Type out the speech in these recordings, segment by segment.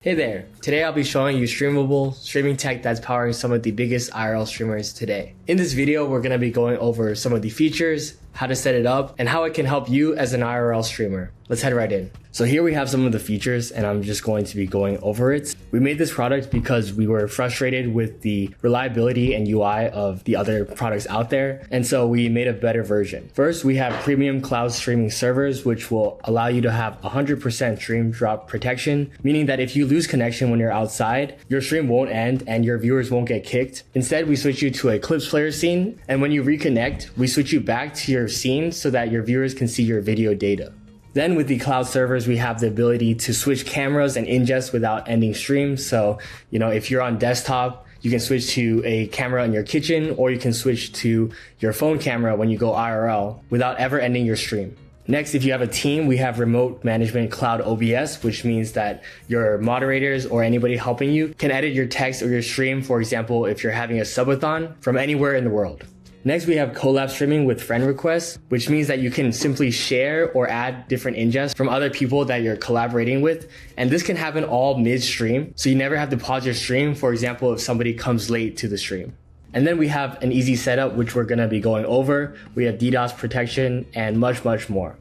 Hey there, today I'll be showing you Streamable streaming tech that's powering some of the biggest IRL streamers today. In this video, we're going to be going over some of the features, how to set it up, and how it can help you as an IRL streamer. Let's head right in. So here we have some of the features and I'm just going to be going over it. We made this product because we were frustrated with the reliability and UI of the other products out there. And so we made a better version. First, we have premium cloud streaming servers, which will allow you to have 100% stream drop protection, meaning that if you lose connection when you're outside, your stream won't end and your viewers won't get kicked. Instead, we switch you to a Clips player scene. And when you reconnect, we switch you back to your scene so that your viewers can see your video data. Then with the cloud servers, we have the ability to switch cameras and ingest without ending stream. So, if you're on desktop, you can switch to a camera in your kitchen, or you can switch to your phone camera when you go IRL without ever ending your stream. Next, if you have a team, we have remote management cloud OBS, which means that your moderators or anybody helping you can edit your text or your stream, for example, if you're having a subathon from anywhere in the world. Next, we have collab streaming with friend requests, which means that you can simply share or add different ingests from other people that you're collaborating with. And this can happen all mid-stream, so you never have to pause your stream, for example, if somebody comes late to the stream. And then we have an easy setup, which we're gonna be going over. We have DDoS protection and much, much more.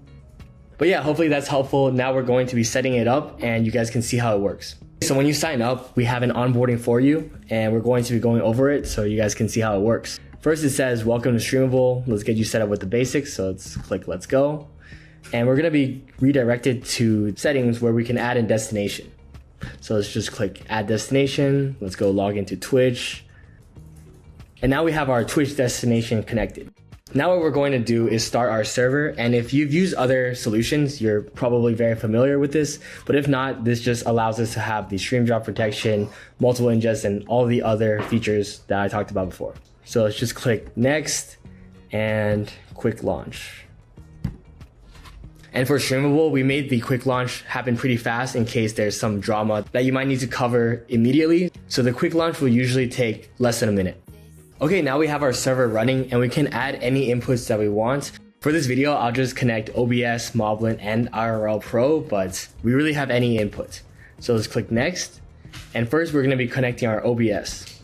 But yeah, hopefully that's helpful. Now we're going to be setting it up and you guys can see how it works. So when you sign up, we have an onboarding for you and we're going to be going over it so you guys can see how it works. First, it says, welcome to Streamable. Let's get you set up with the basics. So let's click let's go. And we're gonna be redirected to settings where we can add a destination. So let's just click add destination. Let's go log into Twitch. And now we have our Twitch destination connected. Now what we're going to do is start our server. And if you've used other solutions, you're probably very familiar with this. But if not, this just allows us to have the stream drop protection, multiple ingests, and all the other features that I talked about before. So let's just click next and quick launch. And for Streamable, we made the quick launch happen pretty fast in case there's some drama that you might need to cover immediately. So the quick launch will usually take less than a minute. Okay, now we have our server running and we can add any inputs that we want. For this video, I'll just connect OBS, Moblin, and IRL Pro, but we really have any input. So let's click next. And first, we're gonna be connecting our OBS.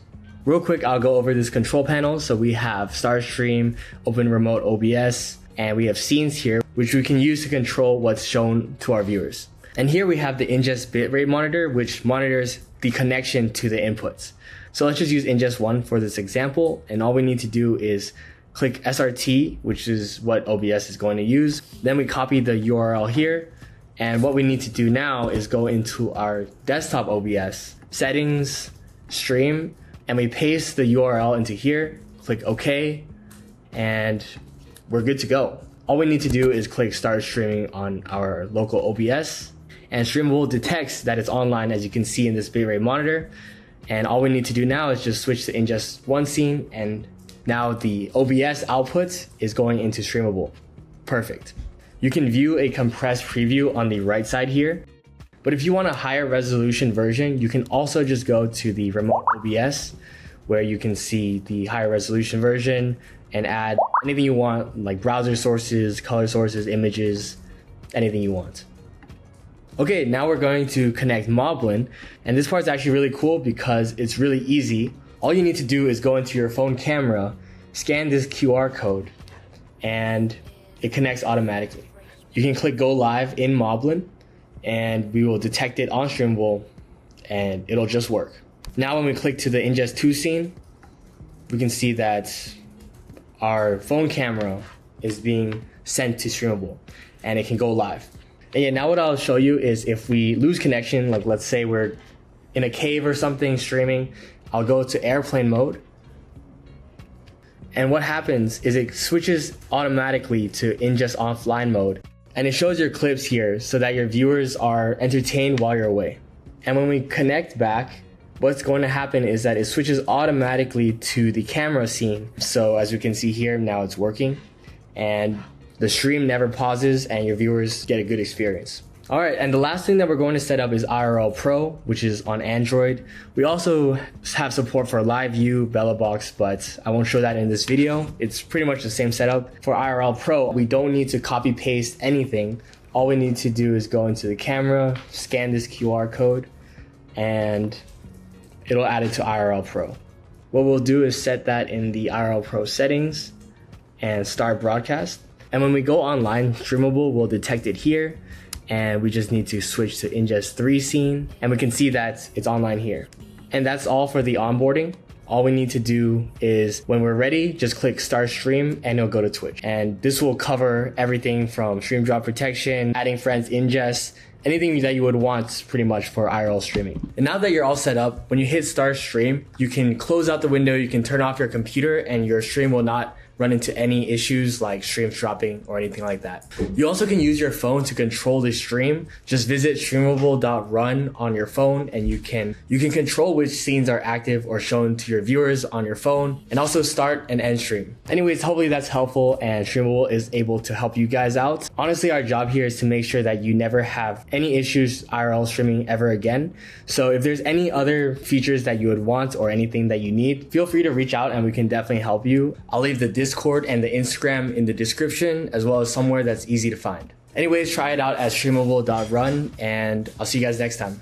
Real quick, I'll go over this control panel. So we have Start Stream, Open Remote OBS, and we have scenes here, which we can use to control what's shown to our viewers. And here we have the ingest bitrate monitor, which monitors the connection to the inputs. So let's just use ingest 1 for this example. And all we need to do is click SRT, which is what OBS is going to use. Then we copy the URL here. And what we need to do now is go into our desktop OBS, settings, stream, and we paste the URL into here, click OK, and we're good to go. All we need to do is click start streaming on our local OBS, and Streamable detects that it's online, as you can see in this bitrate monitor. And all we need to do now is just switch to ingest 1 scene, and now the OBS output is going into Streamable. Perfect. You can view a compressed preview on the right side here. But if you want a higher resolution version, you can also just go to the remote OBS where you can see the higher resolution version and add anything you want, like browser sources, color sources, images, anything you want. Okay, now we're going to connect Moblin. And this part is actually really cool because it's really easy. All you need to do is go into your phone camera, scan this QR code, and it connects automatically. You can click go live in Moblin, and we will detect it on Streamable and it'll just work. Now when we click to the ingest 2 scene, we can see that our phone camera is being sent to Streamable and it can go live. And yeah, now what I'll show you is if we lose connection, like let's say we're in a cave or something streaming, I'll go to airplane mode. And what happens is it switches automatically to ingest offline mode. And it shows your clips here so that your viewers are entertained while you're away. And when we connect back, what's going to happen is that it switches automatically to the camera scene. So as you can see here, now it's working. And the stream never pauses and your viewers get a good experience. All right, and the last thing that we're going to set up is IRL Pro, which is on Android. We also have support for Live View, Bellabox, but I won't show that in this video. It's pretty much the same setup. For IRL Pro, we don't need to copy paste anything. All we need to do is go into the camera, scan this QR code, and it'll add it to IRL Pro. What we'll do is set that in the IRL Pro settings and start broadcast. And when we go online, Streamable will detect it here, and we just need to switch to Ingest 3 scene, and we can see that it's online here. And that's all for the onboarding. All we need to do is, when we're ready, just click start stream and it'll go to Twitch. And this will cover everything from stream drop protection, adding friends, ingest, anything that you would want pretty much for IRL streaming. And now that you're all set up, when you hit start stream, you can close out the window, you can turn off your computer, and your stream will not run into any issues like streams dropping or anything like that. You also can use your phone to control the stream. Just visit Streamable.run on your phone, and you can control which scenes are active or shown to your viewers on your phone, and also start and end stream. Anyways, hopefully that's helpful and Streamable is able to help you guys out. Honestly, our job here is to make sure that you never have any issues IRL streaming ever again. So if there's any other features that you would want or anything that you need, feel free to reach out and we can definitely help you. I'll leave the Discord and the Instagram in the description, as well as somewhere that's easy to find. Anyways, try it out at Streamable.run, and I'll see you guys next time.